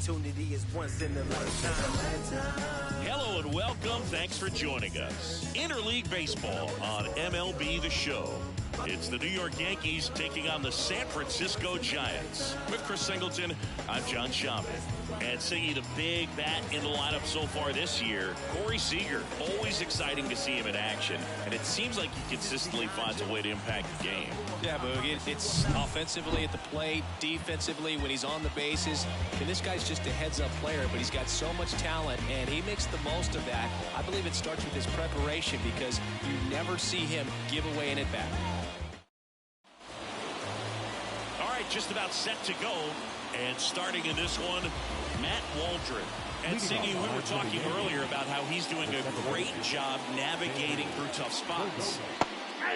opportunity is once in a lifetime. Hello and welcome. Thanks for joining us. Interleague Baseball on MLB The Show. It's the New York Yankees taking on the San Francisco Giants. With Chris Singleton, I'm John Schaman. And seeing the big bat in the lineup so far this year, Corey Seager. Always exciting to see him in action. And it seems like he consistently finds a way to impact the game. Yeah, Boog, it's offensively at the plate, defensively when he's on the bases. And this guy's just a heads-up player, but he's got so much talent, and he makes the most of that. I believe it starts with his preparation because you never see him give away an at-bat. All right, just about set to go. And starting in this one, Matt Waldron. And Siggy, we were talking earlier about how he's doing a great job navigating through tough spots.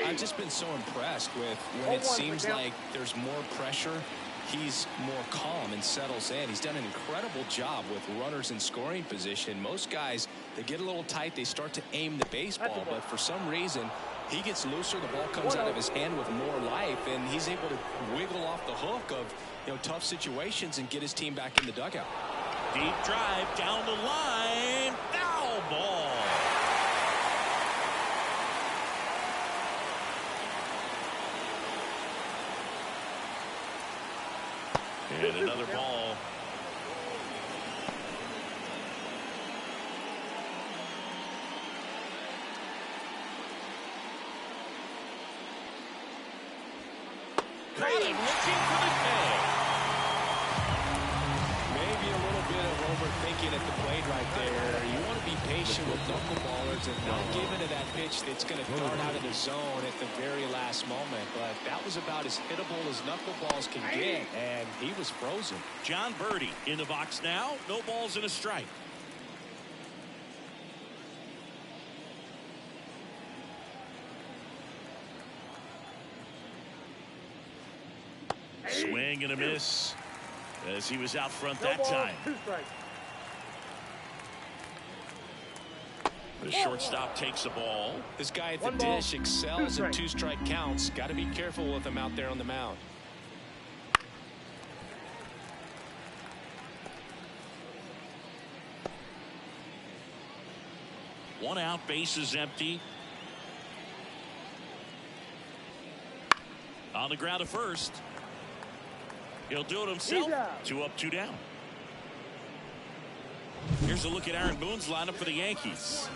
I've just been so impressed with when it seems like there's more pressure, he's more calm and settles in. He's done an incredible job with runners in scoring position. Most guys, they get a little tight, they start to aim the baseball, but for some reason, he gets looser, the ball comes out of his hand with more life, and he's able to wiggle off the hook of tough situations and get his team back in the dugout. Deep drive down the line. Foul ball. And another ball. Caught him looking for the tag. Maybe a little bit of overthinking at the plate right there. You want to be patient with knuckleballers and not give into that pitch that's going to dart out of the zone at the very last moment. But that was about as hittable as knuckleballs can get, and he was frozen. John Birdie in the box now. No balls and a strike. Swing and a miss as he was out front that time. The shortstop takes the ball. This guy at the dish excels in two-strike counts. Got to be careful with him out there on the mound. One out, base is empty. On the ground to first. He'll do it himself. 2 up, 2 down. Here's a look at Aaron Boone's lineup for the Yankees.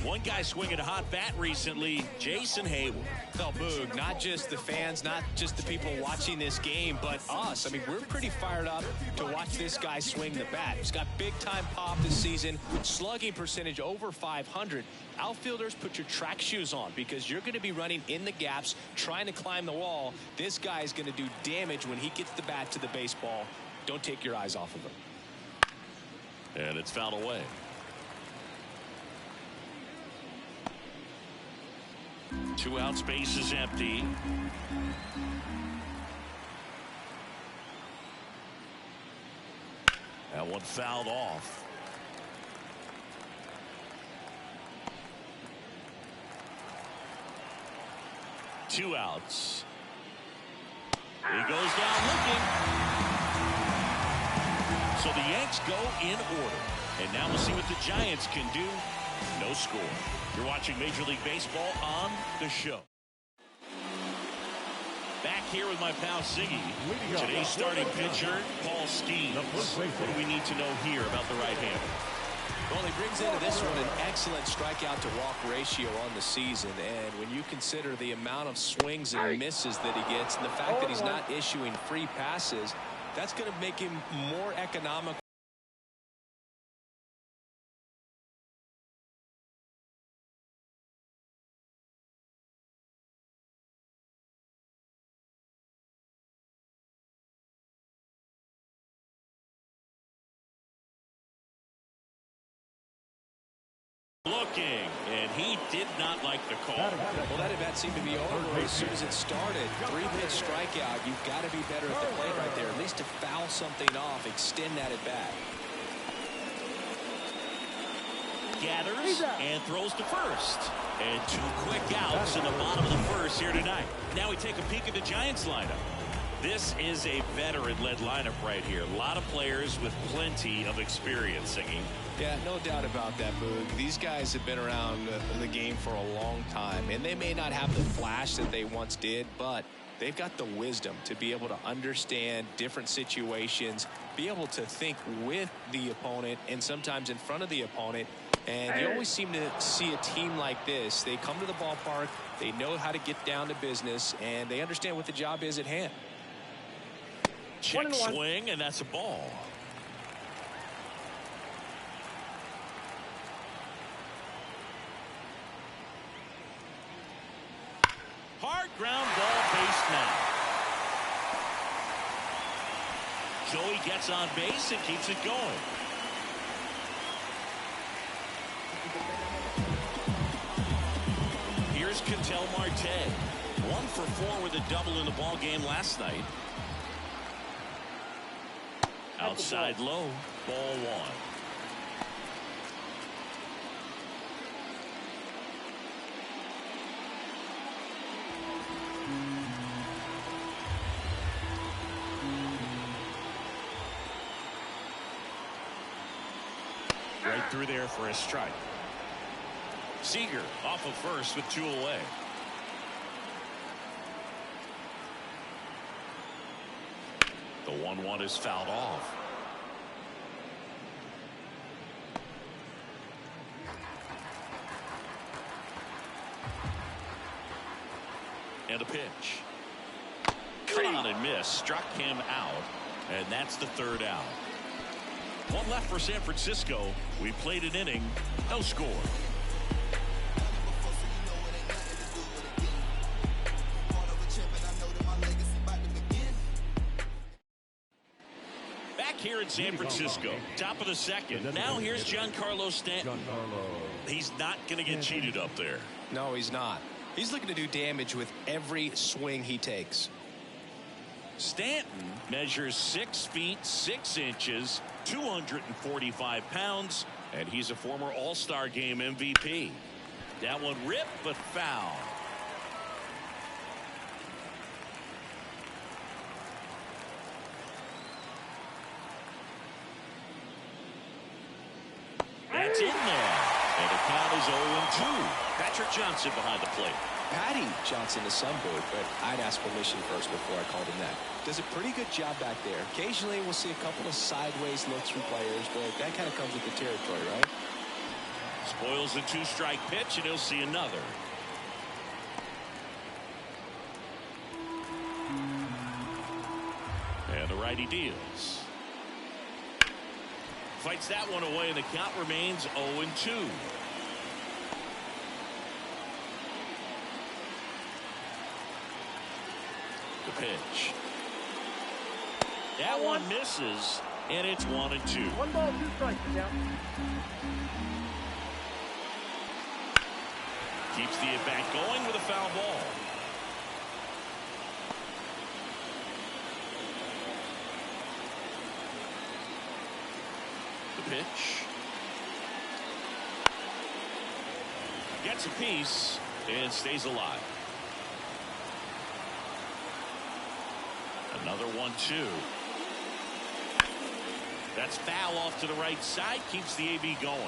One guy swinging a hot bat recently, Jason Hayward. No, Boog, not just the fans, not just the people watching this game, but us. I mean, we're pretty fired up to watch this guy swing the bat. He's got big-time pop this season, slugging percentage over 500. Outfielders, put your track shoes on because you're going to be running in the gaps, trying to climb the wall. This guy is going to do damage when he gets the bat to the baseball. Don't take your eyes off of him. And it's fouled away. Two out, space is empty. That one fouled off. Two outs. He goes down looking. So the Yanks go in order. And now we'll see what the Giants can do. No score. You're watching Major League Baseball on The Show. Back here with my pal Siggy. Today's starting pitcher, Paul Skeens. What do we need to know here about the right-hander? Well, he brings into this one an excellent strikeout to walk ratio on the season. And when you consider the amount of swings and misses that he gets and the fact that he's not issuing free passes, that's going to make him more economical. Looking, and he did not like the call. Well, that at-bat seemed to be over as soon as it started. 3-pitch strikeout. You've got to be better at the plate right there. At least to foul something off, extend that at-bat. Gathers and throws to first. And 2 quick outs in the bottom of the first here tonight. Now we take a peek at the Giants lineup. This is a veteran-led lineup right here. A lot of players with plenty of experience, Singing. Yeah, no doubt about that, Boog. These guys have been around the game for a long time, and they may not have the flash that they once did, but they've got the wisdom to be able to understand different situations, be able to think with the opponent and sometimes in front of the opponent. And you always seem to see a team like this. They come to the ballpark, they know how to get down to business, and they understand what the job is at hand. Check swing, and that's a ball. Hard ground ball, base now. Joey gets on base and keeps it going. Here's Ketel Marte. 1 for 4 with a double in the ball game last night. Outside low, ball 1. Right through there for a strike. Seager off of first with 2 away. The 1-1 is fouled off. And a pitch. Cut on and miss. Struck him out. And that's the 3rd out. 1 left for San Francisco. We played an inning. No score. Here in San Francisco, top of the 2nd. Now here's Giancarlo Stanton. He's not going to get cheated up there. No, he's not. He's looking to do damage with every swing he takes. Stanton measures 6 feet 6 inches, 245 pounds, and he's a former All-Star Game MVP. That one ripped but foul. That's in there. And the count is 0-2. Patrick Johnson behind the plate. Patty Johnson is some Boog, but I'd ask permission first before I called him that. Does a pretty good job back there. Occasionally we'll see a couple of sideways looks from players, but that kind of comes with the territory, right? Spoils the 2-strike pitch, and he'll see another. And the righty deals. Fights that one away, and the count remains 0-2. The pitch. That one misses, and it's 1-2. 1 ball, 2 strikes. Down. Keeps the at-bat going with a foul ball. Pitch. Gets a piece and stays alive. Another 1-2. That's foul off to the right side. Keeps the AB going.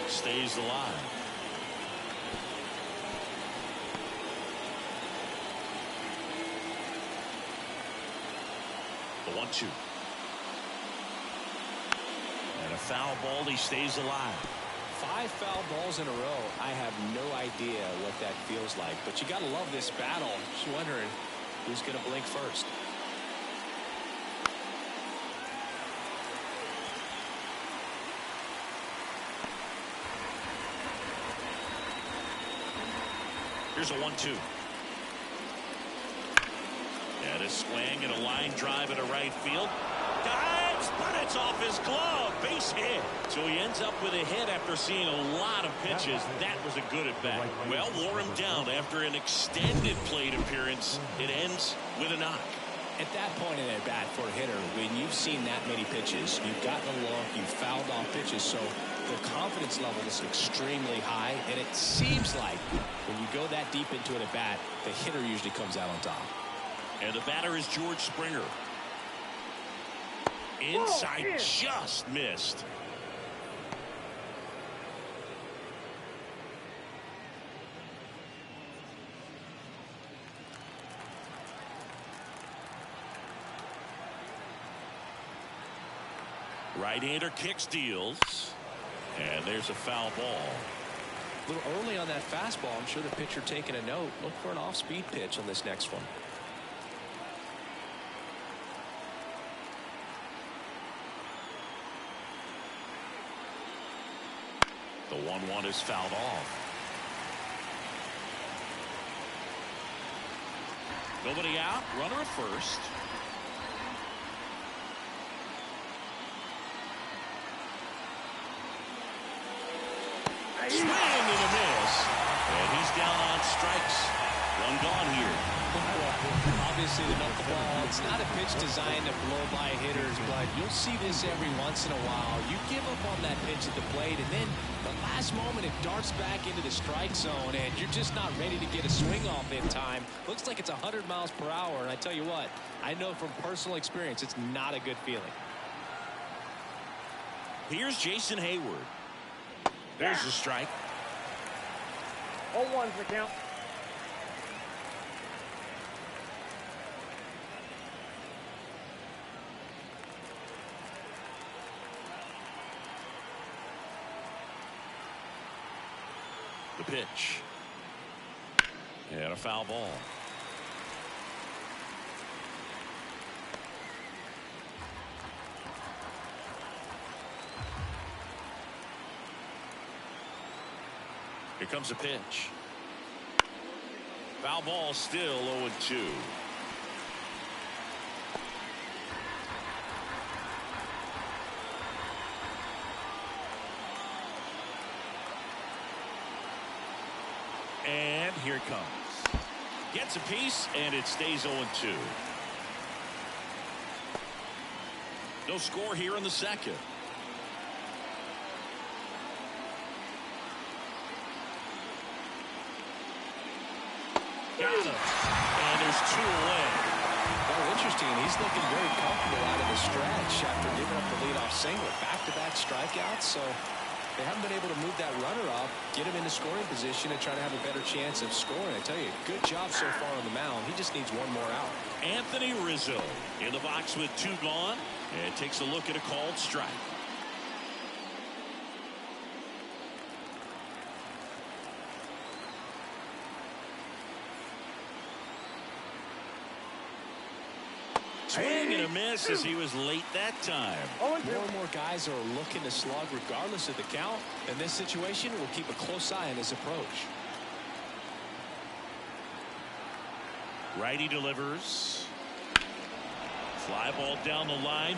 Stays alive. The 1-2. And a foul ball. He stays alive. 5 foul balls in a row. I have no idea what that feels like, but you got to love this battle. Just wondering who's going to blink first. Here's a 1-2. And a swing and a line drive into right field. Dives, but it's off his glove. Base hit. So he ends up with a hit after seeing a lot of pitches. That was a good at bat. Well, wore him down after an extended plate appearance. It ends with a knock. At that point in at bat for a hitter, when you've seen that many pitches, you've gotten a walk, you've fouled off pitches, so The confidence level is extremely high, and it seems like when you go that deep into an at-bat, the hitter usually comes out on top. And the batter is George Springer. Inside, just missed. Right-hander kicks, deals, and there's a foul ball. A little early on that fastball. I'm sure the pitcher taking a note. Look for an off-speed pitch on this next one. The 1-1 is fouled off. Nobody out, runner at first. Swing and a miss. And he's down on strikes. One gone here. Obviously, the knuckleball, it's not a pitch designed to blow by hitters, but you'll see this every once in a while. You give up on that pitch at the plate, and then the last moment it darts back into the strike zone, and you're just not ready to get a swing off in time. Looks like it's 100 miles per hour, and I tell you what, I know from personal experience, it's not a good feeling. Here's Jason Hayward. There's the strike. 0-1's the count. The pitch. And a foul ball. Here comes a pitch. Foul ball, still 0-2. And here it comes. Gets a piece, and it stays 0-2. No score here in the second. Got him. And there's two away. Well, interesting. He's looking very comfortable out of the stretch after giving up the leadoff single. Back-to-back strikeouts, so they haven't been able to move that runner up, get him into scoring position, and try to have a better chance of scoring. I tell you, good job so far on the mound. He just needs one more out. Anthony Rizzo in the box with two gone, and takes a look at a called strike. Swing and a miss as he was late that time. More and more guys are looking to slug regardless of the count. In this situation, we'll keep a close eye on his approach. Righty delivers. Fly ball down the line.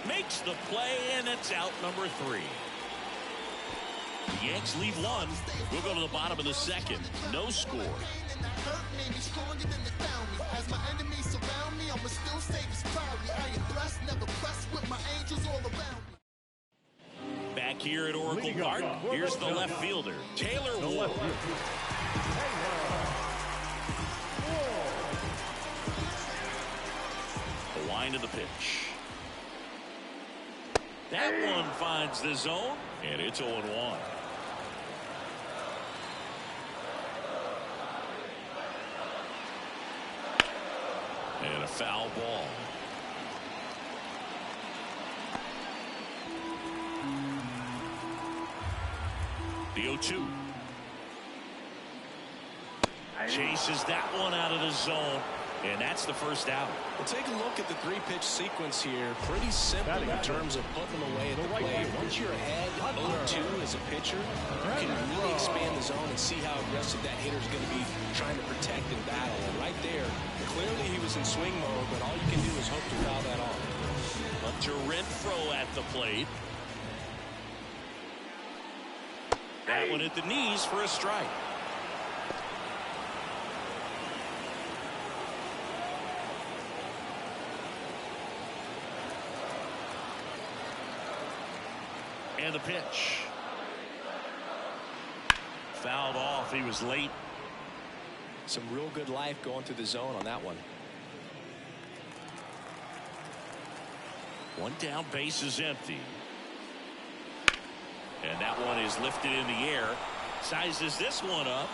Makes the play, and it's out number 3. The Yanks lead one. We'll go to the bottom of the second. No score. Back here at Oracle Park, here's the left fielder, Taylor Ward. The wind of the pitch. That one finds the zone, and it's 0-1. And a foul ball. The 0-2. Chases that one out of the zone, and that's the first out. Well, take a look at the 3-pitch sequence here. Pretty simple in terms of putting them away at the plate. Once you're ahead 0-2 as a pitcher, you can really expand the zone and see how aggressive that hitter's going to be trying to protect and battle. And right there, clearly he was in swing mode, but all you can do is hope to foul that off. Hunter Renfroe at the plate. That one at the knees for a strike. And the pitch. Fouled off. He was late. Some real good life going through the zone on that one. One down, base is empty. And that one is lifted in the air. Sizes this one up.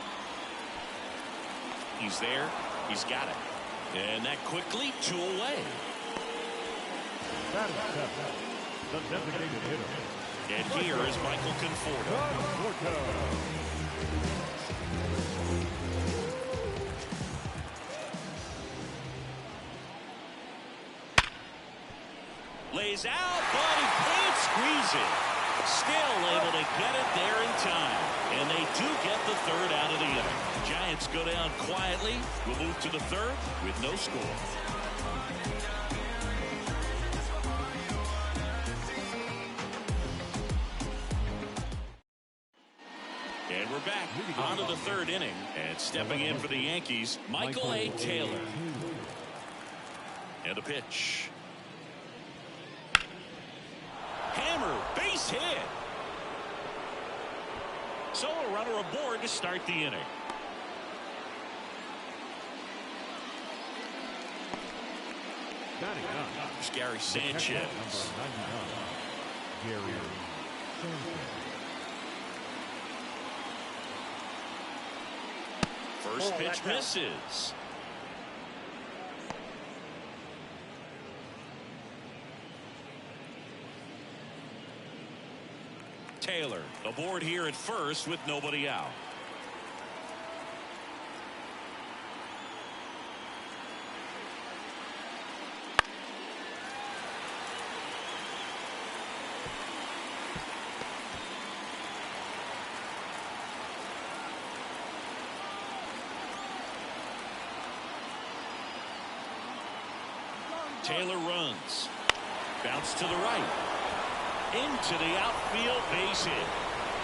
He's there. He's got it. And that quickly 2 away. That is seven. The designated hitter. And here is Michael Conforto. Lays out, but he can't squeeze it. Still able to get it there in time. And they do get the third out of the inning. Giants go down quietly. We'll move to the third with no score. And we're back on to the third inning. And stepping in for the Yankees, Michael A. Taylor. And the pitch. Hammer, base hit. So a runner aboard to start the inning. There's Gary Sanchez. First pitch misses. Taylor aboard here at first with nobody out. Taylor runs. Bounce to the right. Into the outfield, base hit.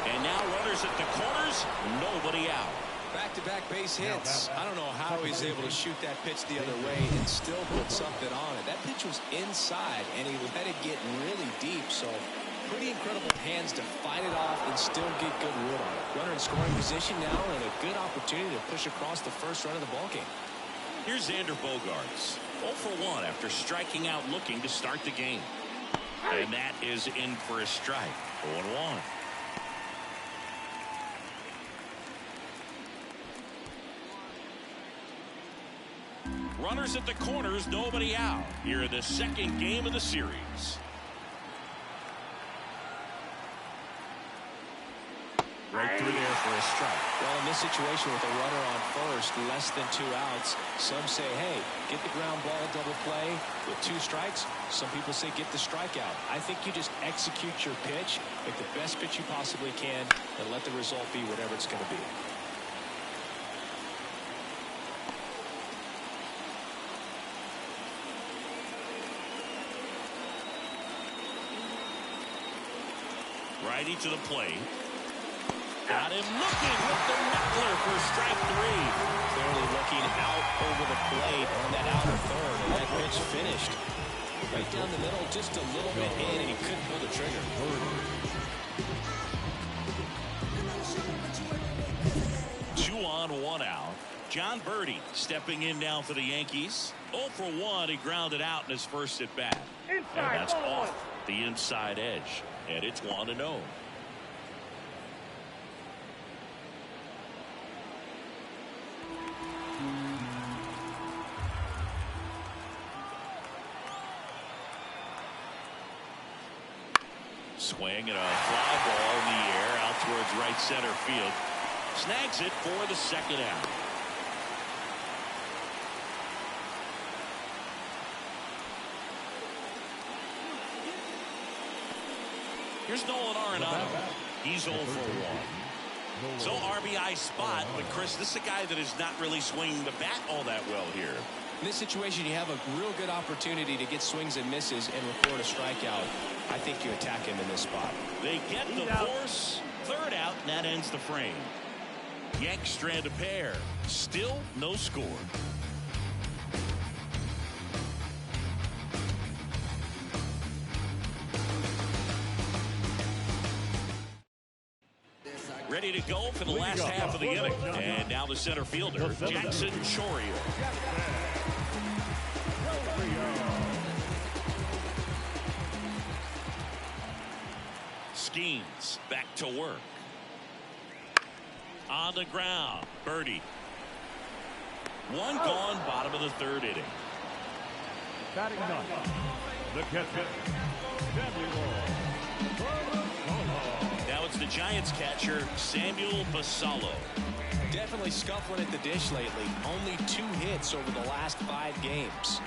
And now runners at the corners, nobody out. Back-to-back base hits. I don't know how he's able to shoot that pitch the other way and still put something on it. That pitch was inside, and he let it get really deep. So pretty incredible hands to fight it off and still get good wood on it. Runner in scoring position now and a good opportunity to push across the first run of the ballgame. Here's Xander Bogaerts. 0 for 1 after striking out looking to start the game. And that is in for a strike. 0-1. Runners at the corners, nobody out. Here in the second game of the series. Right through there for a strike. Well, in this situation with a runner on first, less than 2 outs, some say, hey, get the ground ball, double play with 2 strikes. Some people say get the strikeout. I think you just execute your pitch, make the best pitch you possibly can, and let the result be whatever it's going to be. Righty to the plate. Got him looking with the knuckler for strike 3. Clearly looking out over the plate on that outer third, and that pitch finished. Right down the middle, just a little bit in, and he couldn't pull the trigger. 2 on, 1 out. John Birdie stepping in now for the Yankees. 0 for 1. He grounded out in his first at bat. And that's off the inside edge. And it's 1-0. Swing and a fly ball in the air out towards right center field. Snags it for the second out. Here's Nolan Arenado. He's 0 for 1. So RBI spot, but Chris, this is a guy that is not really swinging the bat all that well here. In this situation, you have a real good opportunity to get swings and misses and record a strikeout. I think you attack him in this spot. They get the force. Third out, and that ends the frame. Yanks strand a pair. Still no score. go for the last half of the inning. And now the center fielder, Jackson Chourio. Skeens back to work. On the ground, birdie. One gone, bottom of the third inning. Batting ninth, the catcher, now it's the Giants catcher, Samuel Basallo. Definitely scuffling at the dish lately. Only 2 hits over the last 5 games.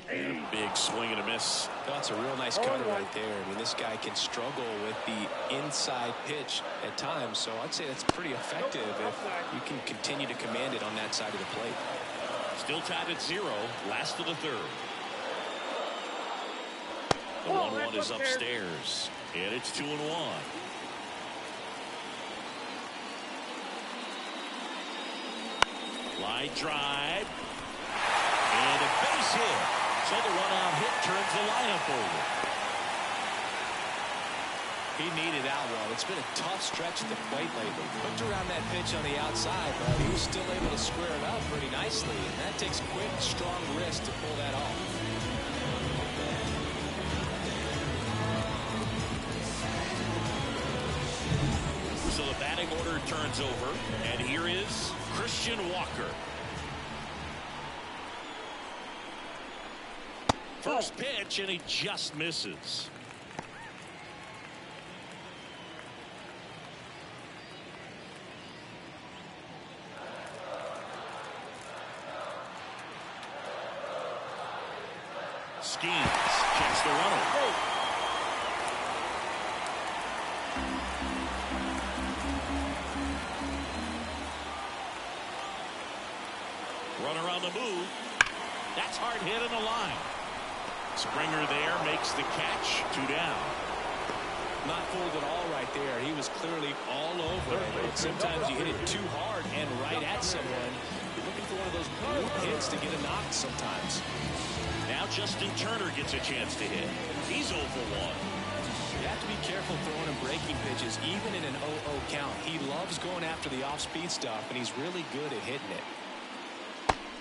And a big swing and a miss. That's a real nice cutter right there. I mean, this guy can struggle with the inside pitch at times, so I'd say that's pretty effective if you can continue to command it on that side of the plate. Still tied at 0, last of the third. The 1-1 is upstairs, and it's 2-1. Line drive, and a base hit. So the run-out hit turns the lineup over. He needed that one. It's been a tough stretch at the plate lately. Looked around that pitch on the outside, but he was still able to square it up pretty nicely. And that takes quick, strong wrist to pull that off. So the batting order turns over, and here is Christian Walker. First pitch, and he just misses. Skeens checks the runner. Runner on the move. That's hard hit in the line. Springer there makes the catch. 2 down. Not fooled at all right there. He was clearly all over it. Sometimes you hit it too hard and right at someone. You're looking for one of those blue hits to get a knock sometimes. Now Justin Turner gets a chance to hit. He's 0 for 1. You have to be careful throwing him breaking pitches, even in an 0-0 count. He loves going after the off-speed stuff, and he's really good at hitting it.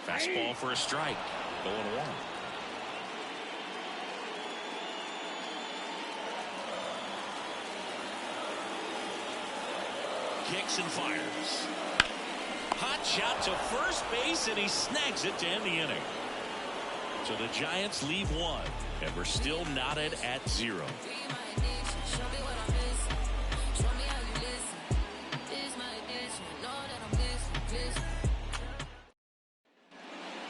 Fastball for a strike. 0-1. Kicks and fires. Hot shot to first base, and he snags it to end the inning. So the Giants leave 1, and we're still knotted at 0.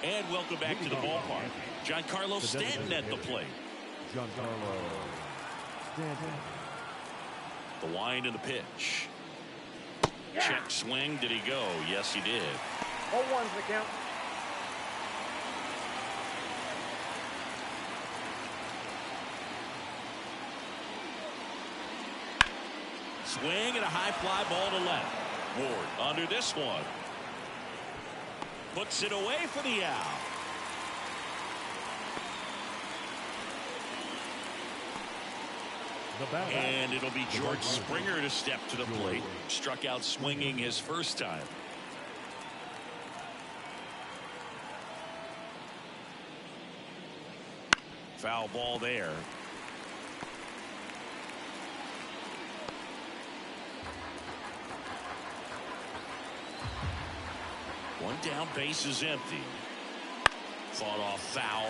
And welcome back to the ballpark. Giancarlo Stanton at the plate. Giancarlo Stanton. The wind and the pitch. Check swing. Did he go? Yes, he did. 0-1's the count. Swing and a high fly ball to left. Ward under this one. Puts it away for the out. And it'll be George Springer to step to the plate. Struck out swinging his first time. Foul ball there. One down, base is empty. Fought off foul.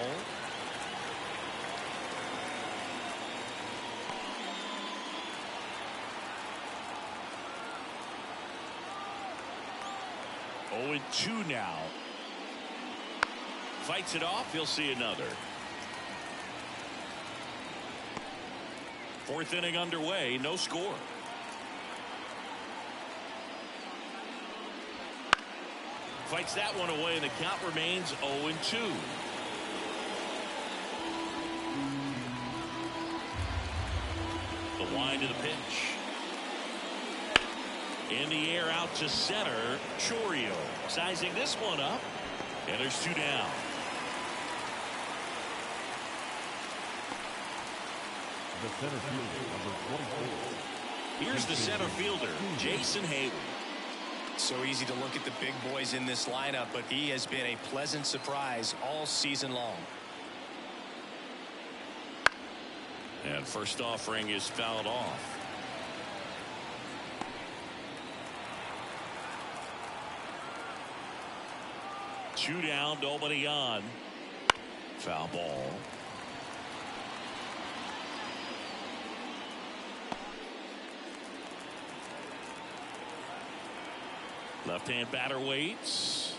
Oh, and 2 now. Fights it off. He'll see another. 4th inning underway. No score. Fights that one away, and the count remains 0-2. The wind of the pitch. In the air out to center. Chourio sizing this one up. And there's 2 down. The center fielder, number 24, Here's the center fielder, Jason Hayward. So easy to look at the big boys in this lineup, but he has been a pleasant surprise all season long. And first offering is fouled off. Two down, nobody on. Foul ball. Left-hand batter waits.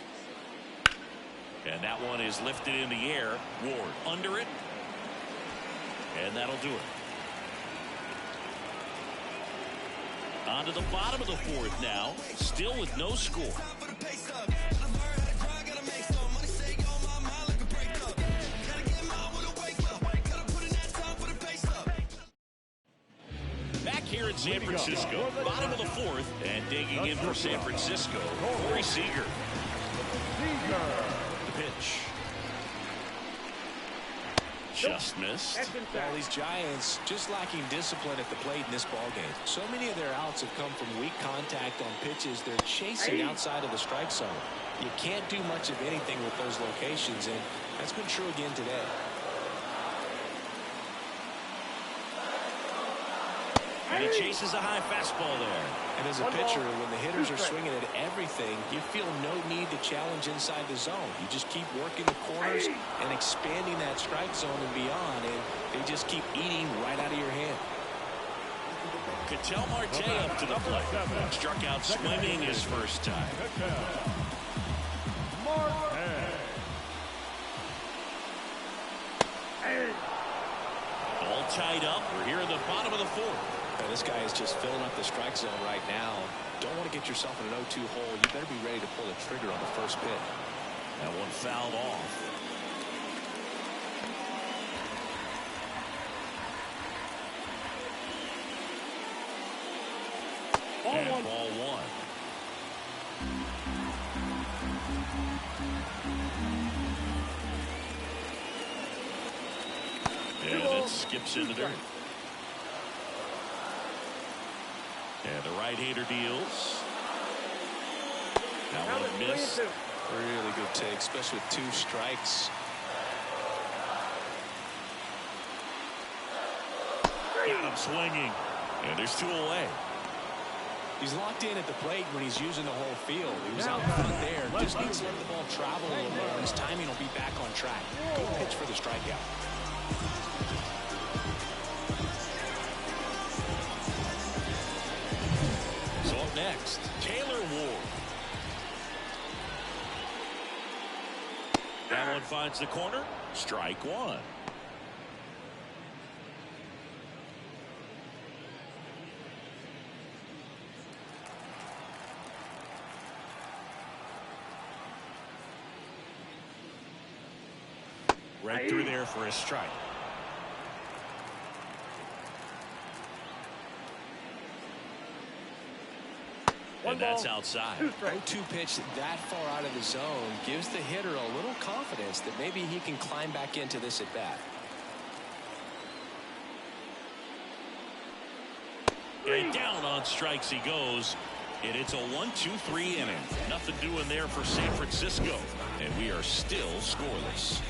And that one is lifted in the air. Ward under it. And that'll do it. On to the bottom of the fourth now. Still with no score. Back here in San Francisco, bottom of the fourth, and digging in for San Francisco, Corey Seager. The pitch. Just missed. Well, these Giants just lacking discipline at the plate in this ballgame. So many of their outs have come from weak contact on pitches they're chasing outside of the strike zone. You can't do much of anything with those locations, and that's been true again today. And he chases a high fastball there. And as a pitcher, when the hitters are swinging at everything, you feel no need to challenge inside the zone. You just keep working the corners and expanding that strike zone and beyond, and they just keep eating right out of your hand. Ketel Marte up to the plate. Struck out swinging his first time. All tied up. We're here in the bottom of the fourth. This guy is just filling up the strike zone right now. Don't want to get yourself in an 0-2 hole. You better be ready to pull the trigger on the first pitch. That one fouled off. Ball one. And it skips in the dirt. And the right-hander deals. That one missed. Really good take, especially with two strikes. Got him swinging. And there's two away. He's locked in at the plate when he's using the whole field. He was out in front there. Just needs to let the ball travel a little more. His timing will be back on track. Good pitch for the strikeout. So up next, Taylor Ward. That one finds the corner. Strike one. Right through there for a strike. And that's outside. 0-2 pitch that far out of the zone gives the hitter a little confidence that maybe he can climb back into this at bat. And down on strikes he goes. And it's a 1-2-3 inning. Nothing doing there for San Francisco. And we are still scoreless.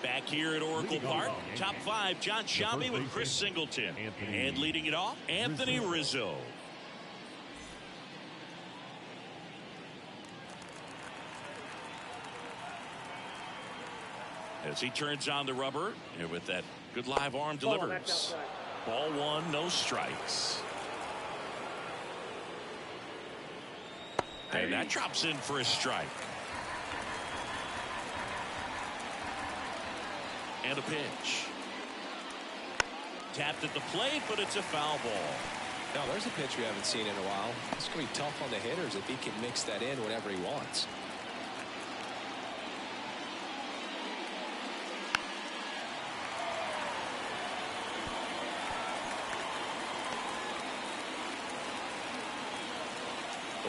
Back here at Oracle Park, top five, John Sciambi with Chris Singleton. And leading it off, Anthony Rizzo. As he turns on the rubber, and with that good live arm delivers. Ball one, no strikes. And that drops in for a strike. And a pitch. Tapped at the plate, but it's a foul ball. Now there's a pitch we haven't seen in a while. It's going to be tough on the hitters if he can mix that in whenever he wants.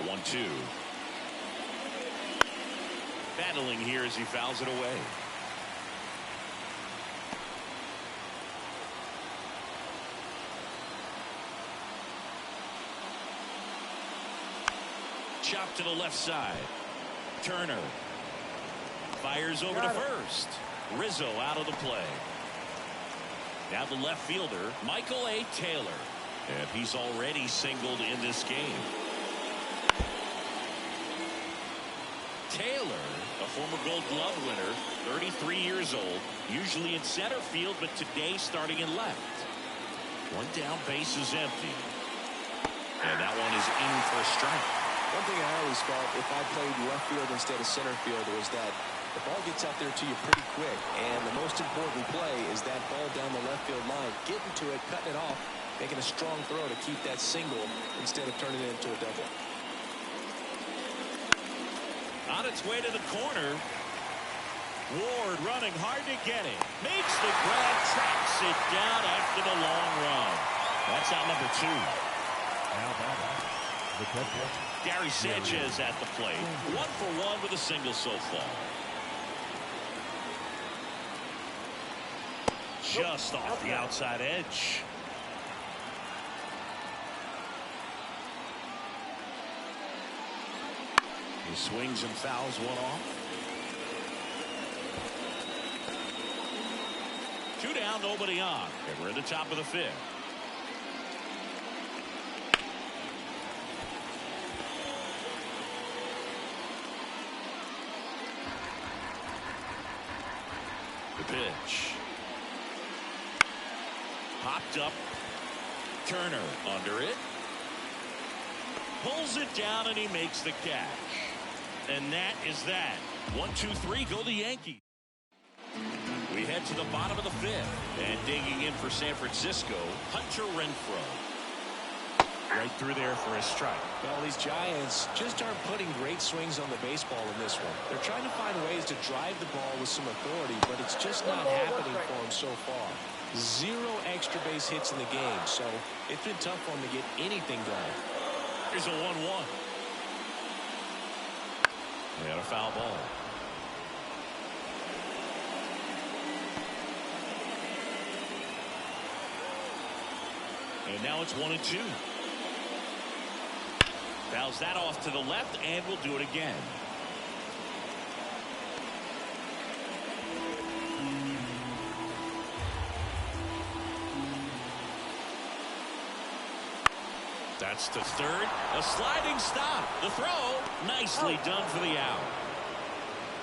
The 1-2. Battling here as he fouls it away. Chop to the left side. Turner fires over to first. Rizzo out of the play. Now the left fielder, Michael A. Taylor. And he's already singled in this game. Taylor, a former Gold Glove winner, 33 years old, usually in center field, but today starting in left. One down, base is empty. And that one is in for a strike. One thing I always felt if I played left field instead of center field was that the ball gets out there to you pretty quick, and the most important play is that ball down the left field line, getting to it, cutting it off, making a strong throw to keep that single instead of turning it into a double. On its way to the corner. Ward running hard to get it. Makes the grab, tracks it down after the long run. That's out number 2. Now back. The catcher. Gary Sanchez at the plate. 1 for 1 with a single so far. Just off the outside edge. He swings and fouls one off. 2 down, nobody on. And we're in the top of the 5th. The pitch. Popped up. Turner under it. Pulls it down and he makes the catch. And that is that. 1, 2, 3, go the Yankees. We head to the bottom of the 5th. And digging in for San Francisco, Hunter Renfroe. Right through there for a strike. Well, these Giants just aren't putting great swings on the baseball in this one. They're trying to find ways to drive the ball with some authority, but it's just not happening for them so far. 0 extra base hits in the game, so it's been tough for them to get anything done. Here's a 1-1. And a foul ball. And now it's 1-2. Fouls that off to the left, and we'll do it again. That's to third. A sliding stop. The throw. Nicely done for the out.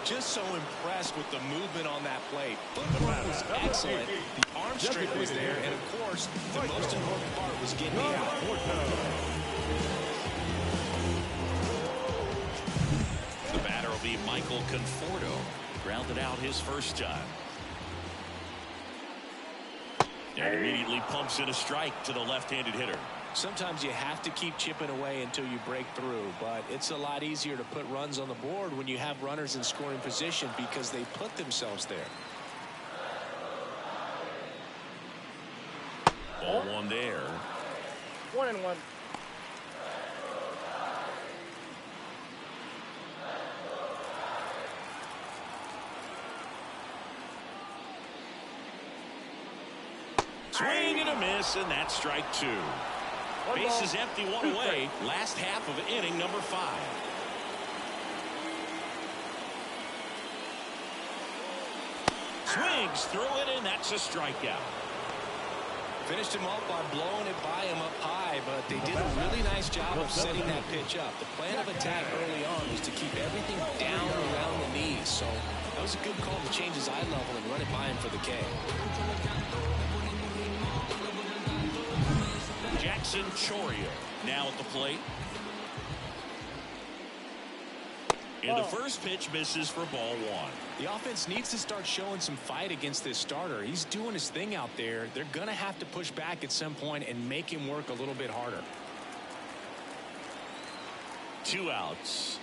Just so impressed with the movement on that plate. Footwork was excellent. The arm strength was there. And, of course, the most important part was getting the out. The batter will be Michael Conforto. Grounded out his first time. And immediately pumps in a strike to the left-handed hitter. Sometimes you have to keep chipping away until you break through, but it's a lot easier to put runs on the board when you have runners in scoring position because they put themselves there. Ball 1 there. 1-1. Swing and a miss, and that's strike 2. Base is empty, 1 away. Last half of inning number 5. Swings through it, and that's a strikeout. Finished him off by blowing it by him up high, but they did a really nice job of setting that pitch up. The plan of attack early on was to keep everything down around the knees, so that was a good call to change his eye level and run it by him for the K. Jackson Chorio now at the plate. And the first pitch misses for ball 1. The offense needs to start showing some fight against this starter. He's doing his thing out there. They're going to have to push back at some point and make him work a little bit harder. 2 outs.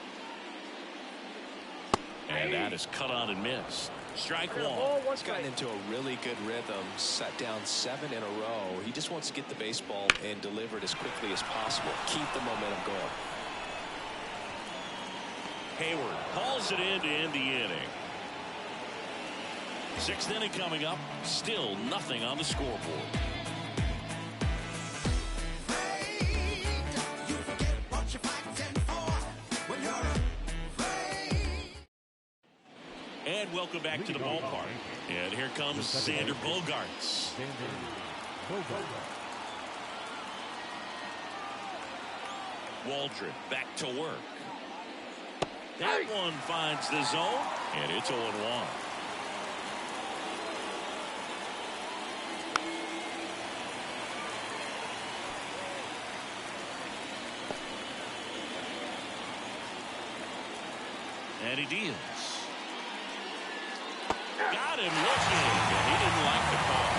And that is cut on and missed. Strike 1. He's gotten into a really good rhythm, set down 7 in a row. He just wants to get the baseball and deliver it as quickly as possible. Keep the momentum going. Hayward calls it in to end the inning. Sixth inning coming up. Still nothing on the scoreboard. And welcome back to the ballpark. And here comes Sander Bogarts. Waldron back to work. That one finds the zone, and it's 0-1. And he deals. Got him looking, and he didn't like the call.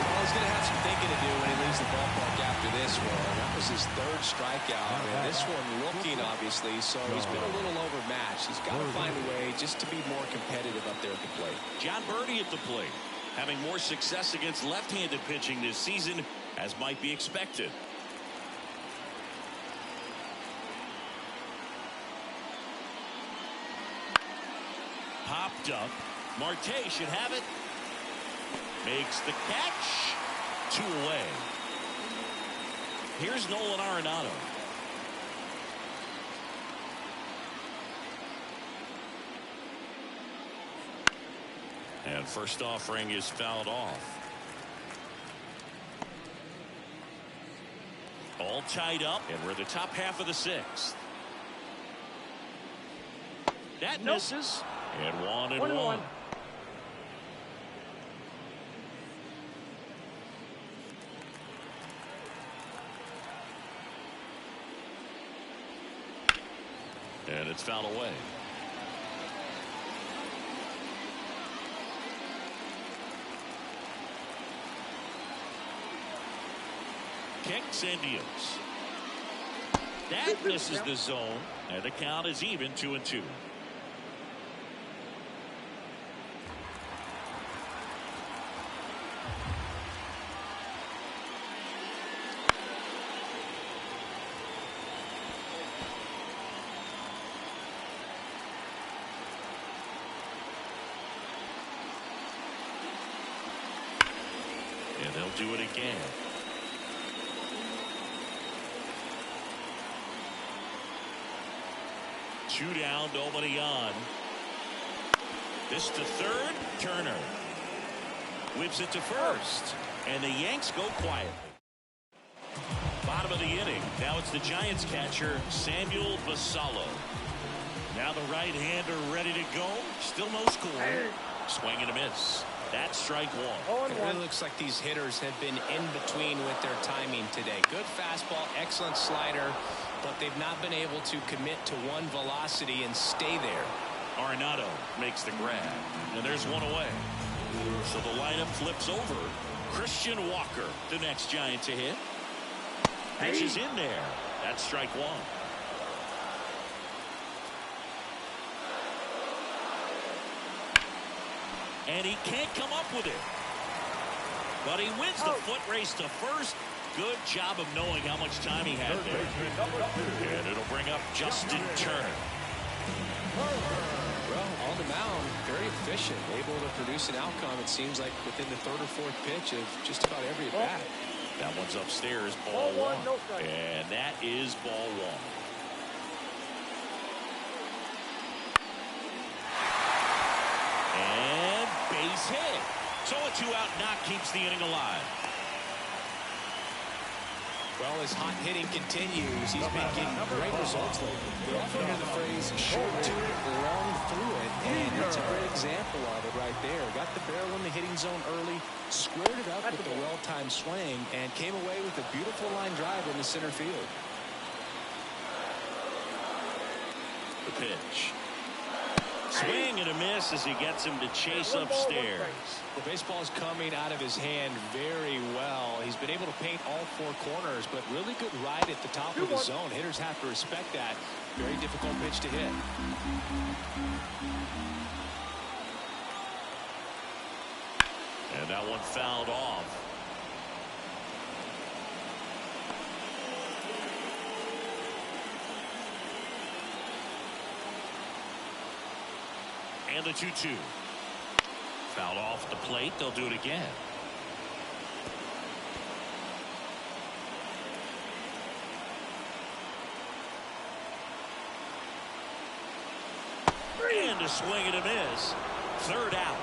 Well, he's going to have some thinking to do when he leaves the ballpark after this one. That was his third strikeout, and this one looking, obviously, so he's been a little overmatched. He's got to find a way just to be more competitive up there at the plate. John Birdie at the plate, having more success against left-handed pitching this season, as might be expected. Popped up. Marte should have it. Makes the catch. 2 away. Here's Nolan Arenado. And first offering is fouled off. All tied up, and we're the top half of the 6th. That misses. And 1-1. And it's fouled away. Kicks and deals. That misses the zone, and the count is even 2-2. And they'll do it again. Two down, nobody on. This to third. Turner whips it to first, and the Yanks go quietly. Bottom of the inning. Now it's the Giants catcher Samuel Basallo. Now the right-hander ready to go. Still no score. Swing and a miss. That's strike one. It really looks like these hitters have been in between with their timing today. Good fastball, excellent slider, but they've not been able to commit to one velocity and stay there. Arenado makes the grab, and there's one away. So the lineup flips over. Christian Walker, the next Giant to hit. Pitch is in there. That's strike one. And he can't come up with it. But he wins the foot race to first. Good job of knowing how much time he had there. And it'll bring up Justin Turner. Well, on the mound, very efficient, able to produce an outcome, it seems like, within the third or fourth pitch of just about every at bat. That one's upstairs, ball one. And that is ball one. And base hit. So a 2-out knock keeps the inning alive. Well, his hot hitting continues. He's been getting great results lately. They often hear the phrase short to it, long through it, and it's a great example of it right there. Got the barrel in the hitting zone early, squared it up with a well-timed swing, and came away with a beautiful line drive in the center field. The pitch. Swing and a miss as he gets him to chase upstairs. The baseball is coming out of his hand very well. He's been able to paint all four corners, but really good ride at the top of the zone. Hitters have to respect that. Very difficult pitch to hit. And that one fouled off. And the 2-2. Fouled off the plate. They'll do it again. And a swing and a miss. Third out.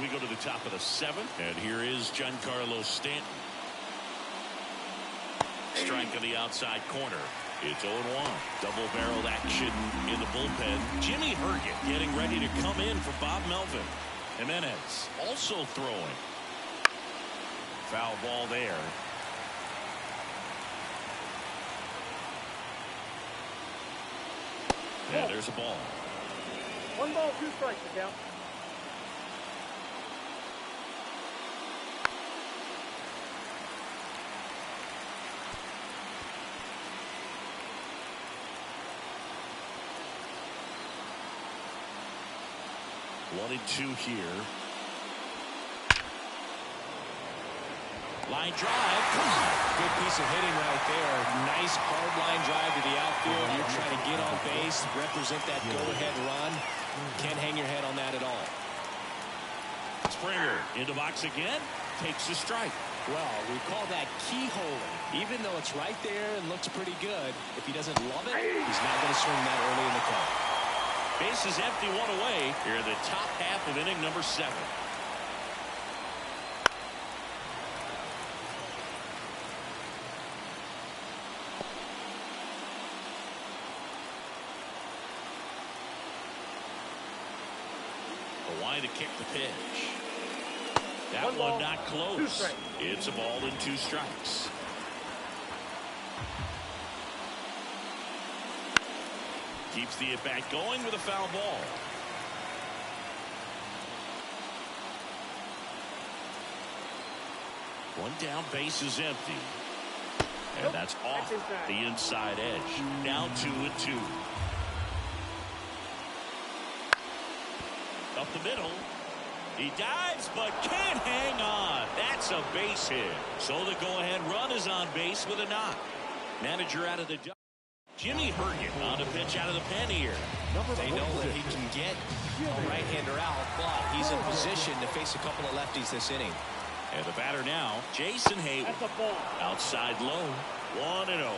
We go to the top of the 7th, and here is Giancarlo Stanton. Strike on the outside corner. It's 0-1. Double-barreled action in the bullpen. Jimmy Herget getting ready to come in for Bob Melvin. Jimenez also throwing. Foul ball there. And there's a ball. 1 ball, 2 strikes, the count. One and 2 here. Line drive. Good piece of hitting right there. Nice hard line drive to the outfield. You're trying to get on base, represent that go-ahead run. Can't hang your head on that at all. Springer into box again. Takes the strike. Well, we call that keyholing. Even though it's right there and looks pretty good, if he doesn't love it, he's not going to swing that early in the count. Base is empty, 1 away. Here in the top half of inning number 7. Hawaii to kick the pitch. That one not close. It's a ball and 2 strikes. Keeps the at-bat going with a foul ball. One down, base is empty. And that's off the inside edge. Now 2-2. Up the middle. He dives but can't hang on. That's a base hit. So the go-ahead run is on base with a knock. Manager out of the Jimmy Herget on a pitch out of the pen here. They know that he can get a right-hander out, but he's in position to face a couple of lefties this inning. And the batter now, Jason Hayward. That's a ball. Outside low, 1-0.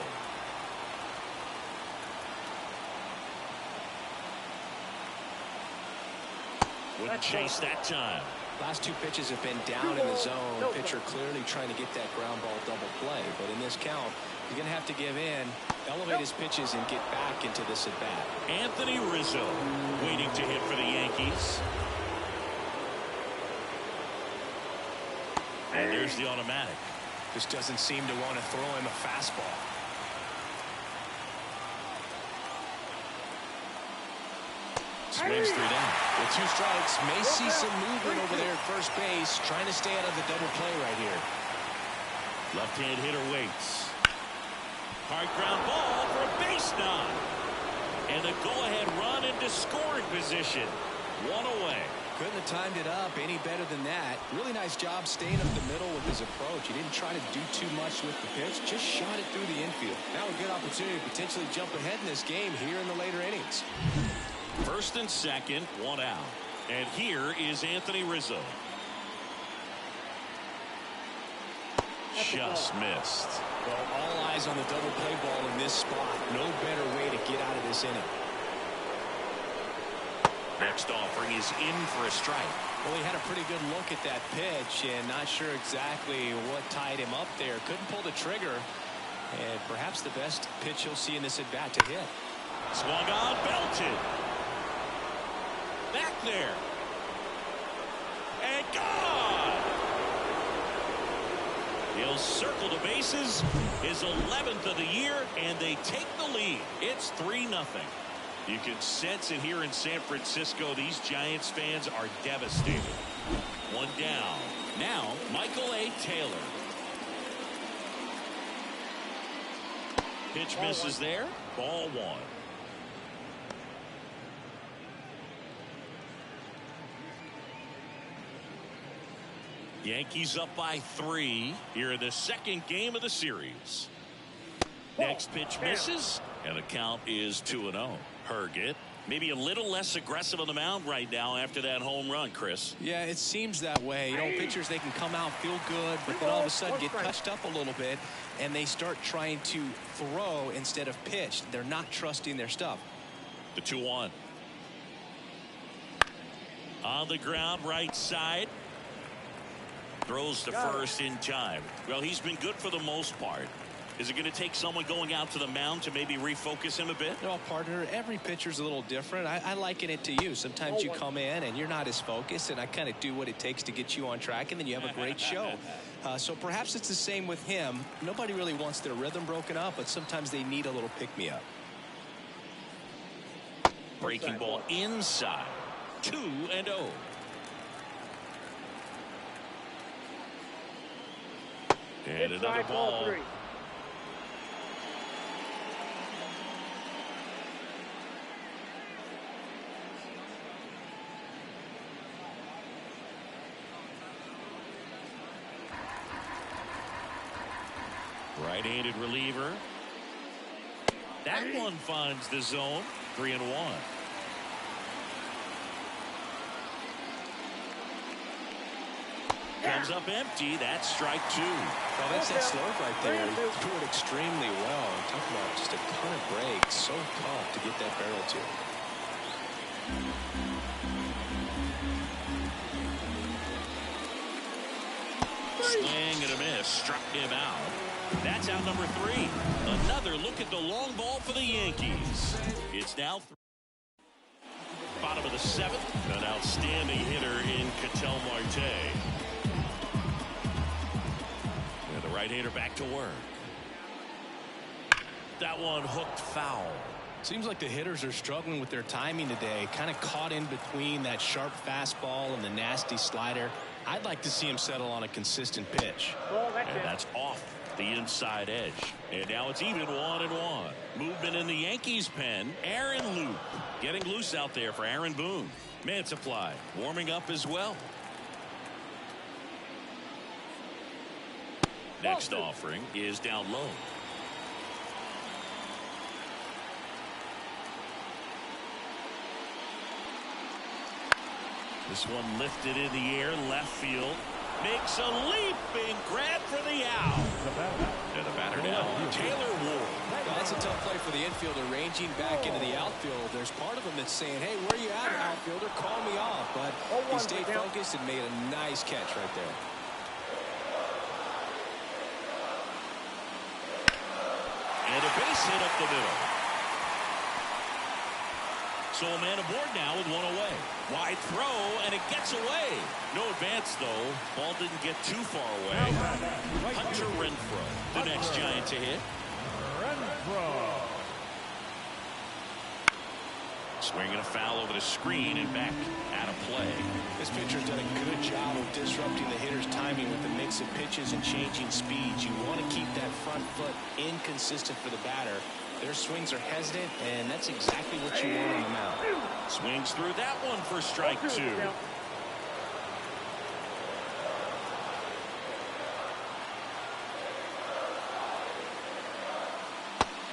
Wouldn't chase that time. Last 2 pitches have been down in the zone. Pitcher clearly trying to get that ground ball double play. But in this count, you're going to have to give in, elevate his pitches, and get back into this at-bat. Anthony Rizzo waiting to hit for the Yankees. And there's the automatic. Just doesn't seem to want to throw him a fastball. Swings 3 down. With 2 strikes, may see some movement over there at first base, trying to stay out of the double play right here. Left-hand hitter waits. Hard ground ball for a base knock. And the go-ahead run into scoring position. 1 away. Couldn't have timed it up any better than that. Really nice job staying up the middle with his approach. He didn't try to do too much with the pitch, just shot it through the infield. Now a good opportunity to potentially jump ahead in this game here in the later innings. First and second, 1 out. And here is Anthony Rizzo. Just missed. Well, all eyes on the double play ball in this spot. No better way to get out of this inning. Next offering is in for a strike. Well, he had a pretty good look at that pitch and not sure exactly what tied him up there. Couldn't pull the trigger. And perhaps the best pitch you'll see in this at-bat to hit. Swung on, belted. Back there. And gone. He'll circle the bases. His 11th of the year, and they take the lead. It's 3-0. You can sense it here in San Francisco. These Giants fans are devastated. 1 down. Now, Michael A. Taylor. Pitch misses there. Ball 1. Yankees up by 3 here in the second game of the series. Next pitch misses, and the count is 2-0. Herget Maybe a little less aggressive on the mound right now after that home run, Chris. Yeah, it seems that way. You know, pitchers, they can come out, feel good, but then all of a sudden get touched up a little bit, and they start trying to throw instead of pitch. They're not trusting their stuff. The 2-1. On the ground, right side. Throws to first in time. Well, he's been good for the most part. Is it going to take someone going out to the mound to maybe refocus him a bit? No, partner, every pitcher's a little different. I liken it to you. Sometimes you come in and you're not as focused, and I kind of do what it takes to get you on track, and then you have a great show. So perhaps it's the same with him. Nobody really wants their rhythm broken up, but sometimes they need a little pick-me-up. Breaking ball inside. 2-0. And another ball. Right-handed reliever. That one finds the zone. 3-1. Comes up empty. That's strike 2. Well, that's that slurve right there. He threw it extremely well. Talk about just a ton of breaks. So tough to get that barrel to. Swing and a miss. Struck him out. That's out number 3. Another look at the long ball for the Yankees. It's now bottom of the 7th. An outstanding hitter in Ketel Marte. And the right-hander back to work. That one hooked foul. Seems like the hitters are struggling with their timing today. Kind of caught in between that sharp fastball and the nasty slider. I'd like to see him settle on a consistent pitch. And that's off the inside edge. And now it's even 1-1. Movement in the Yankees pen. Aaron Loop getting loose out there for Aaron Boone. Mantiply warming up as well. Next offering is down low. This one lifted in the air, left field. Makes a leaping grab for the out. And the batter now, Taylor Ward. Well, that's a tough play for the infielder, ranging back into the outfield. There's part of him that's saying, hey, where you at, outfielder? Call me off. But he stayed focused and made a nice catch right there. And a base hit up the middle. So a man aboard now with 1 away. Wide throw, and it gets away. No advance, though. Ball didn't get too far away. Hunter Renfroe, the next Giant to hit. Swinging a foul over the screen and back out of play. This pitcher's done a good job of disrupting the hitter's timing with the mix of pitches and changing speeds. You want to keep that front foot inconsistent for the batter. Their swings are hesitant, and that's exactly what you want on the mound. Swings through that one for strike 2.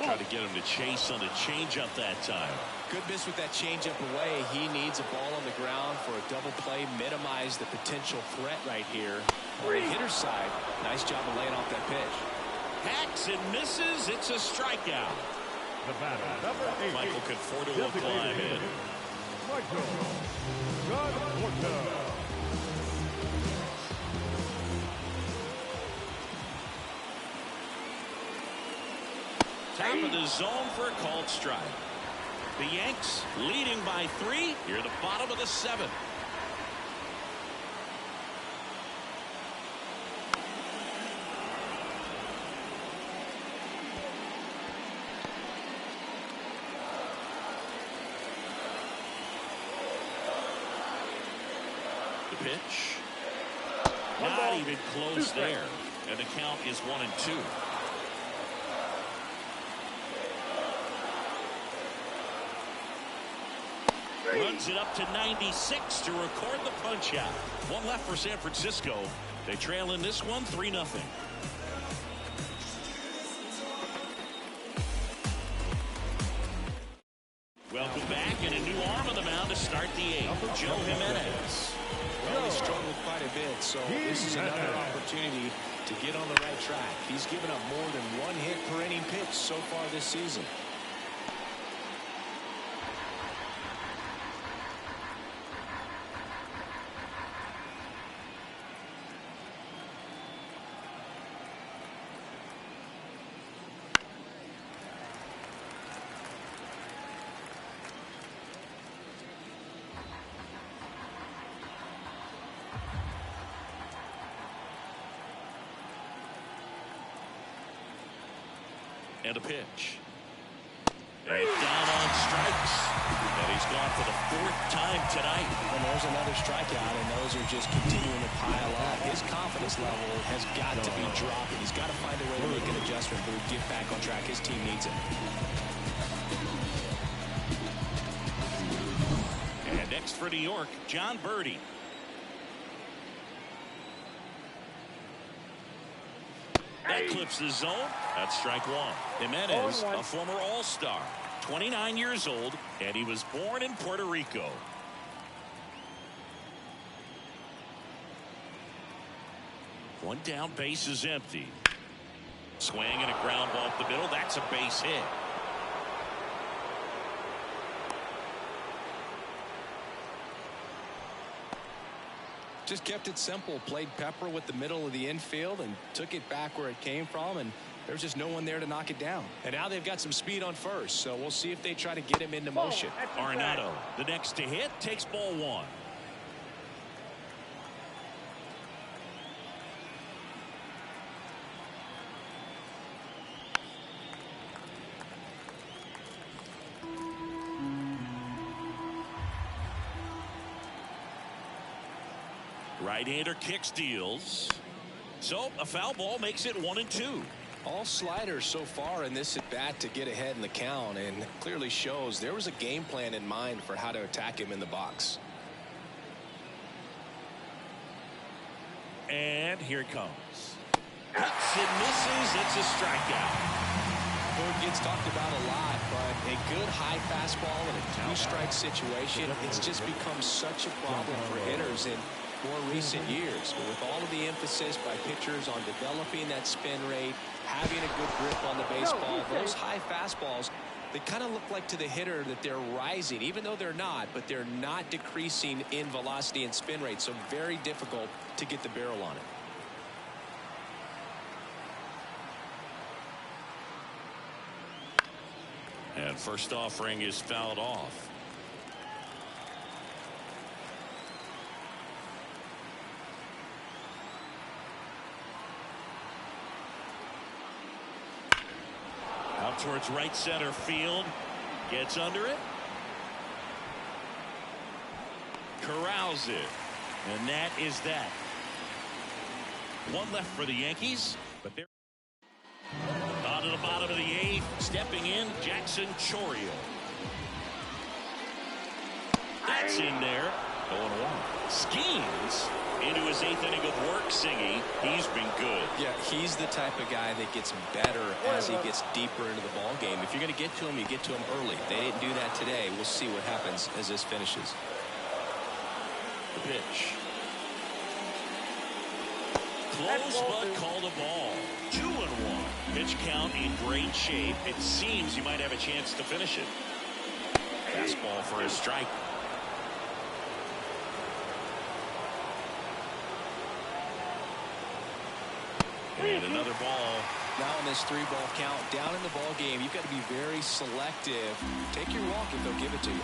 Try to get him to chase on the changeup that time. Good miss with that changeup away. He needs a ball on the ground for a double play, minimize the potential threat right here. On the hitter's side, nice job of laying off that pitch. Hacks and misses. It's a strikeout. The batter, number 8. Michael Conforto will climb in. Michael Conforto. Top of the zone for a called strike. The Yanks leading by 3 here at the bottom of the 7th. The pitch. Not even close there. And the count is 1-2. Runs it up to 96 to record the punch out. One left for San Francisco. They trail in this one 3-0. Welcome back, and a new arm on the mound to start the eighth. Joe Jimenez. Well, he struggled quite a bit, so this is another opportunity to get on the right track. He's given up more than one hit per inning pitch so far this season. And a pitch. And down on strikes. And he's gone for the fourth time tonight. And there's another strikeout, and those are just continuing to pile up. His confidence level has got to be dropping. He's got to find a way to make an adjustment to get back on track. His team needs it. And next for New York, John Birdie. That clips the zone. That's strike one. Jimenez, a former All-Star, 29 years old, and he was born in Puerto Rico. One down, base is empty. Swing and a ground ball up the middle. That's a base hit. Just kept it simple, played pepper with the middle of the infield and took it back where it came from, and there's just no one there to knock it down. And now they've got some speed on first, so we'll see if they try to get him into motion. Arenado, the next to hit, takes ball one. Right-hander kick steals. So a foul ball makes it 1-2. All sliders so far in this at bat to get ahead in the count, and clearly shows there was a game plan in mind for how to attack him in the box. And here it comes. Cuts and misses. It's a strikeout. It gets talked about a lot, but a good high fastball in a two-strike situation, it's just become such a problem for hitters in more recent years. But with all of the emphasis by pitchers on developing that spin rate, having a good grip on the baseball, those high fastballs, they kind of look like to the hitter that they're rising, even though they're not, but they're not decreasing in velocity and spin rate, so very difficult to get the barrel on it. And first offering is fouled off. Out towards right center field. Gets under it. Corrals it. And that is that. One left for the Yankees, but they're on to the bottom of the eighth. Stepping in, Jackson Chourio. That's in there. 0-1. Schemes into his eighth inning of work, Singy. He's been good. Yeah, he's the type of guy that gets better as he gets deeper into the ball game. If you're going to get to him, you get to him early. They didn't do that today. We'll see what happens as this finishes. The pitch. Close but called a ball. 2-1. Pitch count in great shape. It seems you might have a chance to finish it. Fastball for a strike. And another ball. Now in this 3-ball count, down in the ball game, you've got to be very selective. Take your walk if they'll give it to you.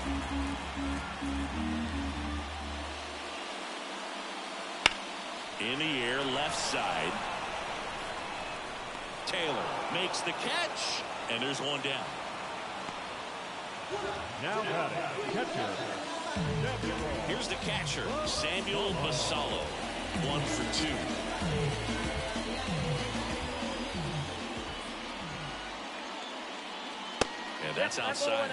In the air, left side. Taylor makes the catch, and there's one down. Now batting, catcher. Here's the catcher, Samuel Basallo. 1 for 2. And that's outside.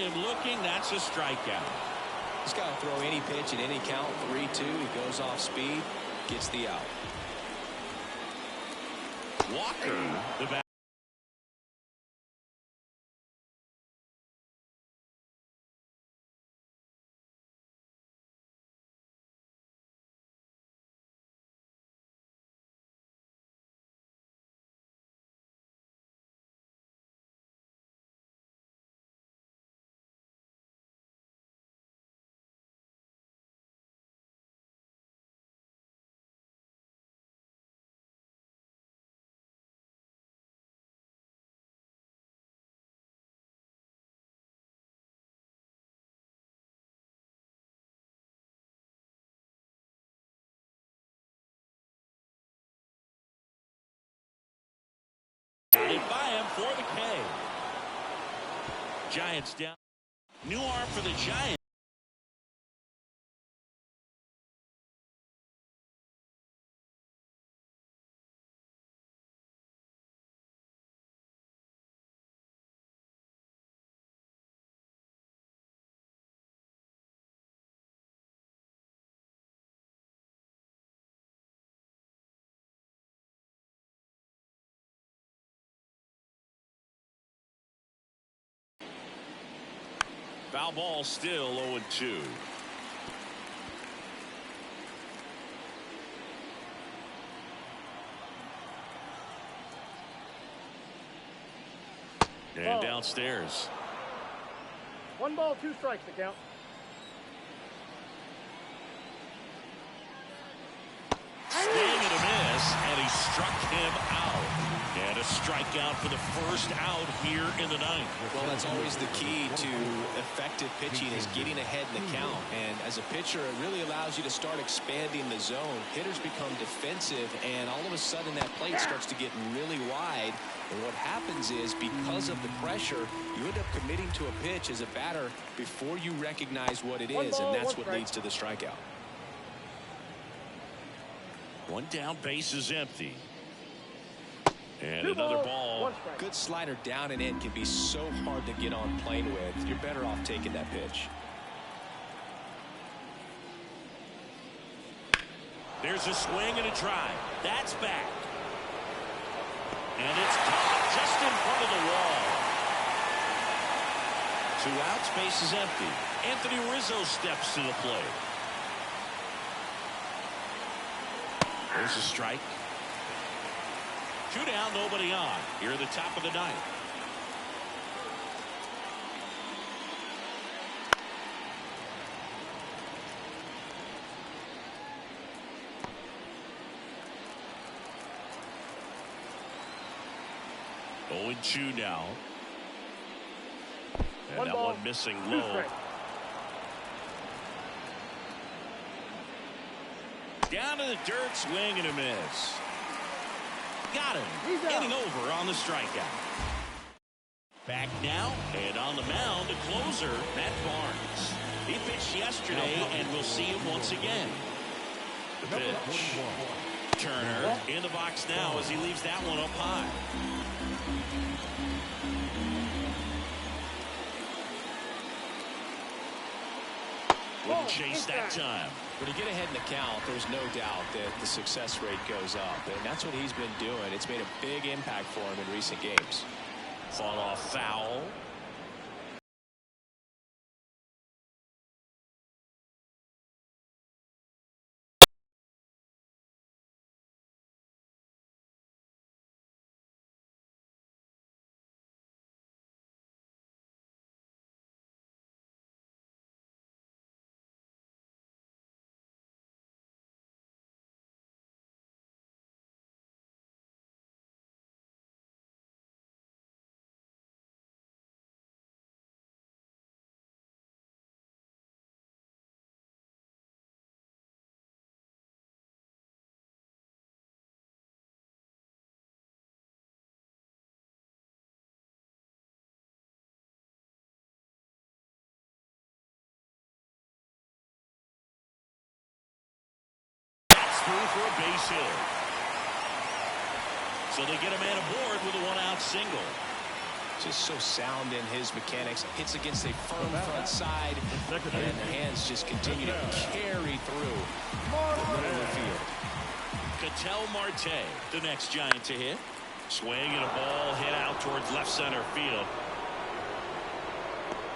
him looking. That's a strikeout. He's got to throw any pitch at any count. 3-2. He goes off speed, gets the out. Walker, the back. Hit by him for the K. Giants down. New arm for the Giants. Foul ball, still 0-2. And downstairs. 1 ball, 2 strikes to count. Swing and a miss, and he struck him out. And a strikeout for the first out here in the ninth. Well, that's always the key to effective pitching, is getting ahead in the count. And as a pitcher, it really allows you to start expanding the zone. Hitters become defensive, and all of a sudden that plate starts to get really wide. And what happens is, because of the pressure, you end up committing to a pitch as a batter before you recognize what it is, and that's what leads to the strikeout. One down, base is empty. And another ball. Good slider down and in can be so hard to get on plane with. You're better off taking that pitch. There's a swing and a drive. That's back. And it's caught just in front of the wall. 2 outs, base is empty. Anthony Rizzo steps to the plate. There's a strike. 2 down, nobody on. Here at the top of the ninth. Oh, and 2 now. And 1 that ball, one missing 2 low. strikes. Down to the dirt, swing and a miss. Got him. Getting over on the strikeout. Back now, and on the mound, the closer, Matt Barnes. He pitched yesterday, and we'll see him once again. The pitch. Turner in the box now as he leaves that one up high. Wouldn't chase that time. When you get ahead in the count, there's no doubt that the success rate goes up, and that's what he's been doing. It's made a big impact for him in recent games. Fought off foul. Through for a base hit. So they get a man aboard with a 1-out single. Just so sound in his mechanics. Hits against a firm front side, and the hands just continue to carry through the middle of the field. Ketel Marte, the next Giant to hit. Swing and a ball hit out towards left center field.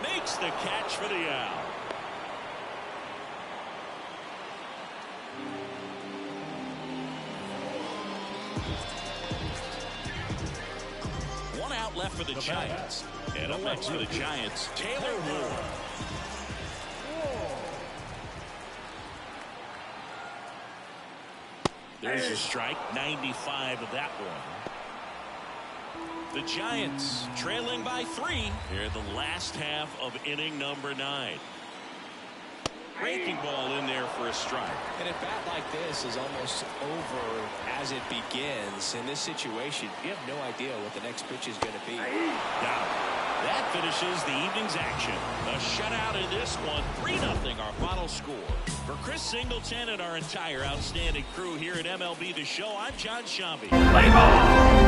Makes the catch for the out. One out left for the Giants. And up next for the Giants, Taylor Ward. There's a strike, 95 of that one. The Giants trailing by 3 here in the last half of inning number 9. Breaking ball in there for a strike. And a bat like this is almost over as it begins. In this situation, you have no idea what the next pitch is going to be. That finishes the evening's action. A shutout in this one, 3-0 our final score. For Chris Singleton and our entire outstanding crew here at MLB The Show, I'm John Shambi. Play ball.